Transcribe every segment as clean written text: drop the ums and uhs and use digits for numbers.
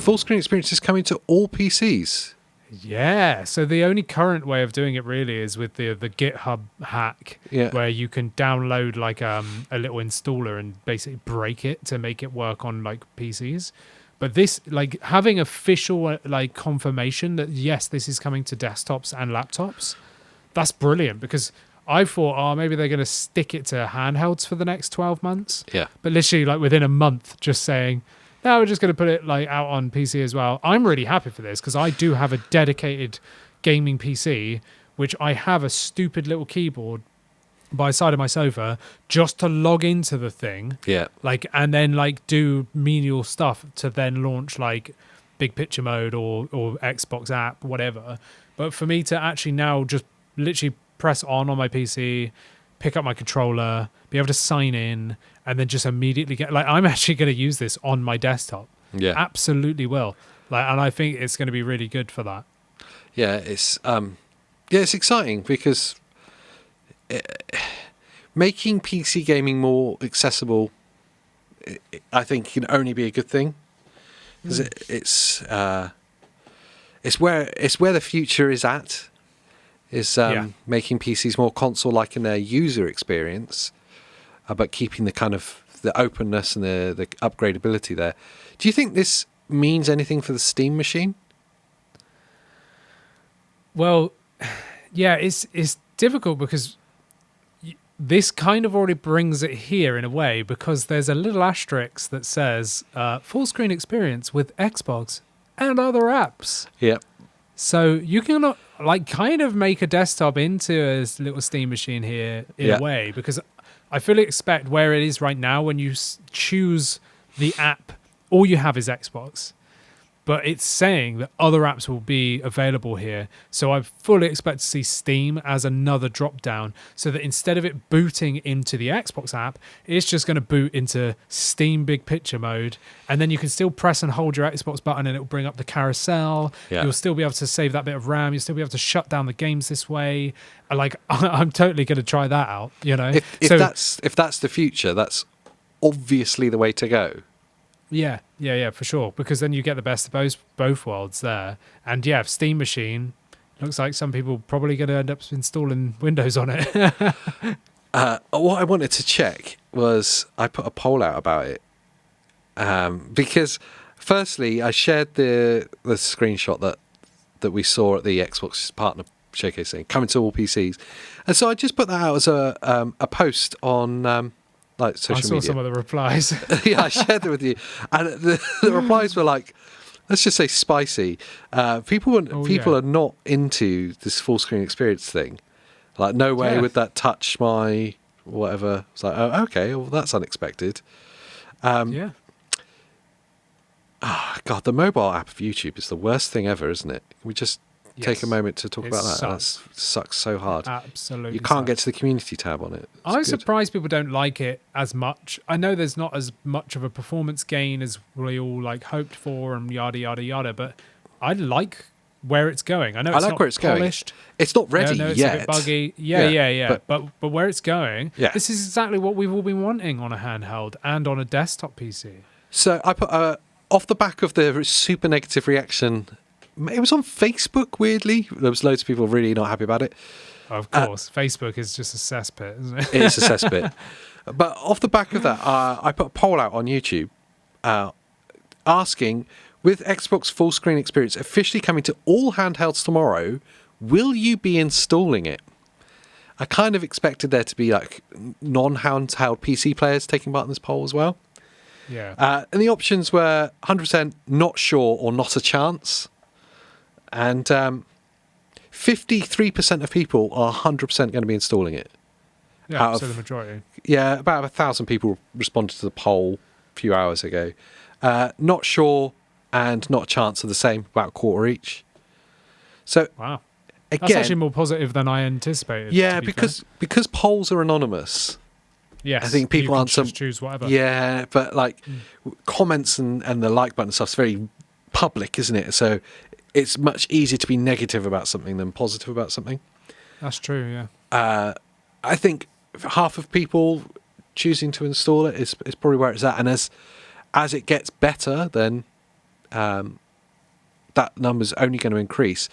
full screen experience is coming to all PCs. Yeah, so the only current way of doing it really is with the GitHub hack, where you can download like a little installer and basically break it to make it work on like PCs. But this, like, having official like confirmation that yes, this is coming to desktops and laptops, that's brilliant, because I thought, oh, maybe they're going to stick it to handhelds for the next 12 months. Yeah. But literally, like within a month, just saying, no, we're just going to put it like out on PC as well. I'm really happy for this, because I do have a dedicated gaming PC, which I have a stupid little keyboard by the side of my sofa just to log into the thing. Yeah. Like, and then like do menial stuff to then launch like big picture mode or Xbox app, whatever. But for me to actually now just literally press on my PC, pick up my controller, be able to sign in, and then just immediately get, like, I'm actually going to use this on my desktop. Yeah. Absolutely will. Like, and I think it's going to be really good for that. Yeah, it's exciting because making PC gaming more accessible, I think, can only be a good thing, because it's where the future is at. Is making PCs more console-like in their user experience, but keeping the kind of the openness and the upgradability there. Do you think this means anything for the Steam machine? Well, yeah, it's difficult because this kind of already brings it here in a way, because there's a little asterisk that says full screen experience with Xbox and other apps. Yeah. So you can like kind of make a desktop into a little Steam machine here in a way, because I fully expect where it is right now, when you choose the app, all you have is Xbox. But it's saying that other apps will be available here. So I fully expect to see Steam as another drop down, so that instead of it booting into the Xbox app, it's just going to boot into Steam big picture mode. And then you can still press and hold your Xbox button and it will bring up the carousel. Yeah. You'll still be able to save that bit of RAM. You'll still be able to shut down the games this way. Like, I'm totally going to try that out, you know? If that's the future, that's obviously the way to go. Yeah, for sure. Because then you get the best of both worlds there. And yeah, Steam machine, looks like some people probably going to end up installing Windows on it. What I wanted to check was, I put a poll out about it. Because firstly, I shared the screenshot that we saw at the Xbox partner showcase thing, coming to all PCs. And so I just put that out as a post on like social media. I saw some of the replies. Yeah, I shared it with you, and the replies were like, let's just say spicy. People are not into this full screen experience thing. Like, no way would that touch my whatever. It's like, oh, okay, well, that's unexpected. Oh, God, the mobile app of YouTube is the worst thing ever, isn't it? Can we just take a moment to talk about that? That sucks so hard. Absolutely. You can't get to the community tab on it. I'm surprised people don't like it as much. I know there's not as much of a performance gain as we all like hoped for and yada, yada, yada, but I like where it's going. I know it's not where it's polished. Going. It's not ready it's yet. A bit buggy. Yeah. But where it's going, this is exactly what we've all been wanting on a handheld and on a desktop PC. So I put off the back of the super negative reaction. It was on Facebook, weirdly. There was loads of people really not happy about it. Of course. Facebook is just a cesspit, isn't it? It is a cesspit. But off the back of that, I put a poll out on YouTube asking, with Xbox full screen experience officially coming to all handhelds tomorrow, will you be installing it? I kind of expected there to be like non-handheld PC players taking part in this poll as well. Yeah. And the options were 100% not sure or not a chance. And 53% of people are 100% going to be installing it. Yeah, so the majority. Yeah, about 1,000 people responded to the poll a few hours ago. Not sure and not a chance are the same, about a quarter each. So, wow. Again, that's actually more positive than I anticipated. Yeah, because polls are anonymous. Yes, I think people can just choose whatever. Yeah, but like comments and the like button stuff's very public, isn't it? So it's much easier to be negative about something than positive about something. That's true, yeah. I think half of people choosing to install it is probably where it's at. And as it gets better, then that number's only going to increase.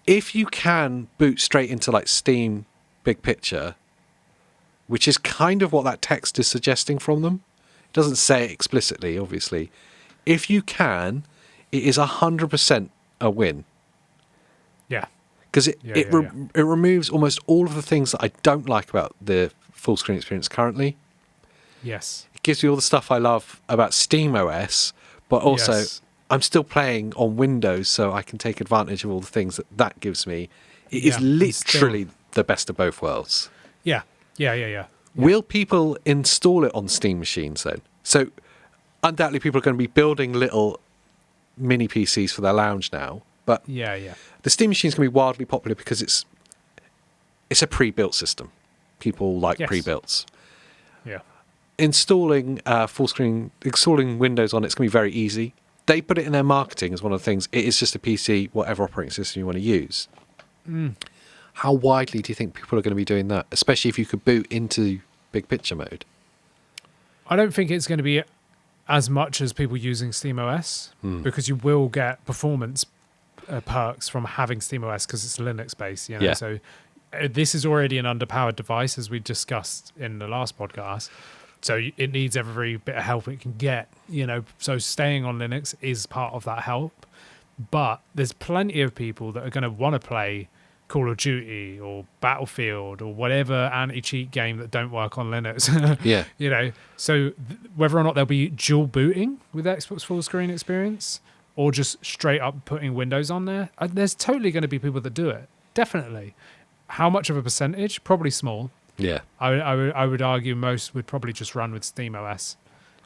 If you can boot straight into like Steam Big Picture, which is kind of what that text is suggesting from them. It doesn't say it explicitly, obviously. If you can, it is 100% a win. Yeah. Because it removes almost all of the things that I don't like about the full screen experience currently. Yes. It gives me all the stuff I love about SteamOS, but also Yes. I'm still playing on Windows, so I can take advantage of all the things that gives me. It is literally the best of both worlds. Yeah. Yeah. Will people install it on Steam machines then? So undoubtedly people are going to be building little mini PCs for their lounge now, but Yeah. the Steam machine is going to be wildly popular because it's a pre-built system. People like pre-builts. Yeah. Installing installing Windows on it's going to be very easy. They put it in their marketing as one of the things. It is just a PC, whatever operating system you want to use. How widely do you think people are going to be doing that, especially if you could boot into Big Picture mode? I don't think it's going to be as much as people using SteamOS because you will get performance perks from having SteamOS because it's Linux based. You know? Yeah. So this is already an underpowered device, as we discussed in the last podcast. So it needs every bit of help it can get. You know, so staying on Linux is part of that help. But there's plenty of people that are going to want to play Call of Duty or Battlefield or whatever anti-cheat game that don't work on Linux. Yeah. You know, so whether or not they'll be dual booting with Xbox full screen experience or just straight up putting Windows on there, there's totally going to be people that do it. Definitely. How much of a percentage? Probably small. Yeah. I would argue most would probably just run with SteamOS.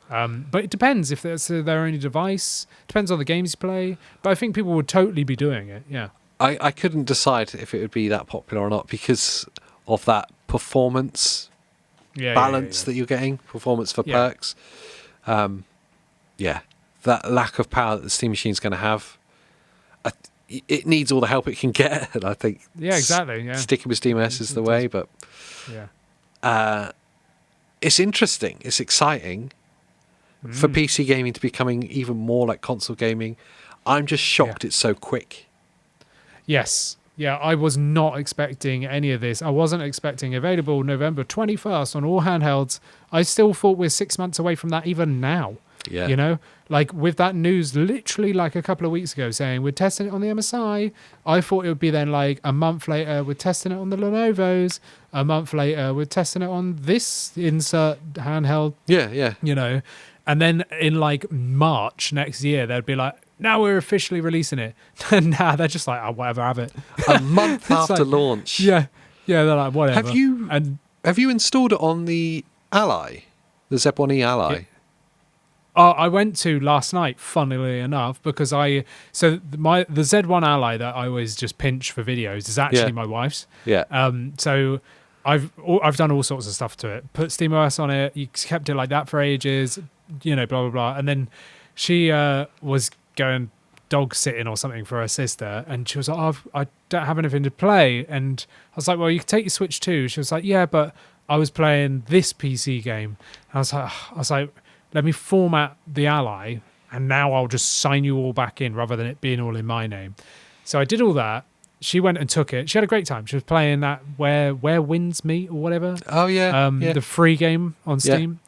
But it depends if that's their only device. Depends on the games you play. But I think people would totally be doing it. Yeah. I couldn't decide if it would be that popular or not because of that performance balance that you're getting, performance for perks. That lack of power that the Steam machine's going to have, it needs all the help it can get. And I think sticking with SteamOS is the way. But it's interesting. It's exciting for PC gaming to becoming even more like console gaming. I'm just shocked it's so quick. Yes. Yeah, I was not expecting any of this. I wasn't expecting available November 21st on all handhelds. I still thought we're 6 months away from that even now. Yeah. You know, like with that news literally like a couple of weeks ago saying we're testing it on the MSI, I thought it would be then like a month later we're testing it on the Lenovo's, a month later we're testing it on this insert handheld. Yeah. You know, and then in like March next year, they'd be like, now we're officially releasing it. Nah, they're just like, oh, whatever, have it. A month after like, launch. Yeah, they're like, whatever. Have you installed it on the Ally, the Zeb 1E Ally? Yeah. I went to last night, funnily enough, because the Z1 Ally that I always just pinch for videos is actually my wife's. Yeah. So I've done all sorts of stuff to it. Put SteamOS on it. You kept it like that for ages. You know, blah blah blah. And then she was going dog sitting or something for her sister, and she was like, "Oh, I don't have anything to play." And I was like, "Well, you can take your Switch too." She was like, "Yeah, but I was playing this PC game." And I was like, let me format the Ally, and now I'll just sign you all back in rather than it being all in my name. So I did all that. She went and took it. She had a great time. She was playing that Where Winds Meet or whatever. Oh yeah, the free game on Steam.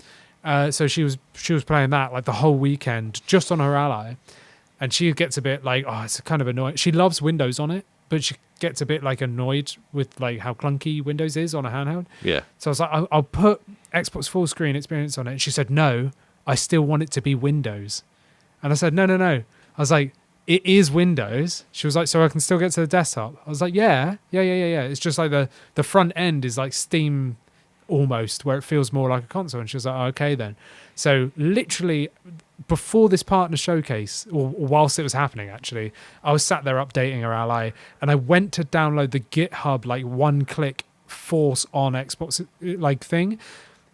So she was playing that like the whole weekend just on her Ally, and she gets a bit like, oh, it's kind of annoying. She loves Windows on it, but she gets a bit like annoyed with like how clunky Windows is on a handheld. Yeah. So I was like, I'll put Xbox full screen experience on it. And she said, no, I still want it to be Windows. And I said, no. I was like, it is Windows. She was like, so I can still get to the desktop. I was like, yeah. It's just like the front end is like Steam almost, where it feels more like a console. And she was like, oh, okay then. So literally before this partner showcase, or whilst it was happening actually, I was sat there updating her Ally, and I went to download the GitHub like one-click force on Xbox like thing,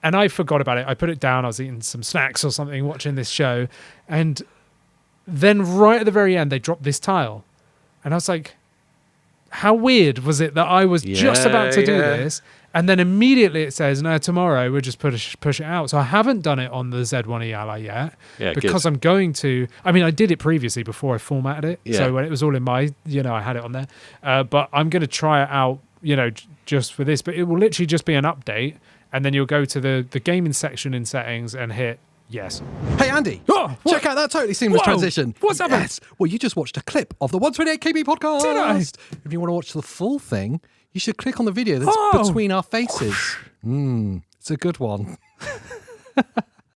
and I forgot about it. I put it down. I was eating some snacks or something, watching this show, and then right at the very end they dropped this tile, and I was like, how weird was it that I was just about to do this, and then immediately it says, no, tomorrow we'll just push it out. So I haven't done it on the Z1E Ally yet because I'm going to. I mean, I did it previously before I formatted it. Yeah. So when it was all in my, I had it on there. But I'm going to try it out, just for this. But it will literally just be an update, and then you'll go to the gaming section in settings and hit yes. Hey, Andy, check out that totally seamless transition. What's happening? Yes. Well, you just watched a clip of the 128KB podcast. Did I? If you want to watch the full thing, you should click on the video that's between our faces. It's a good one.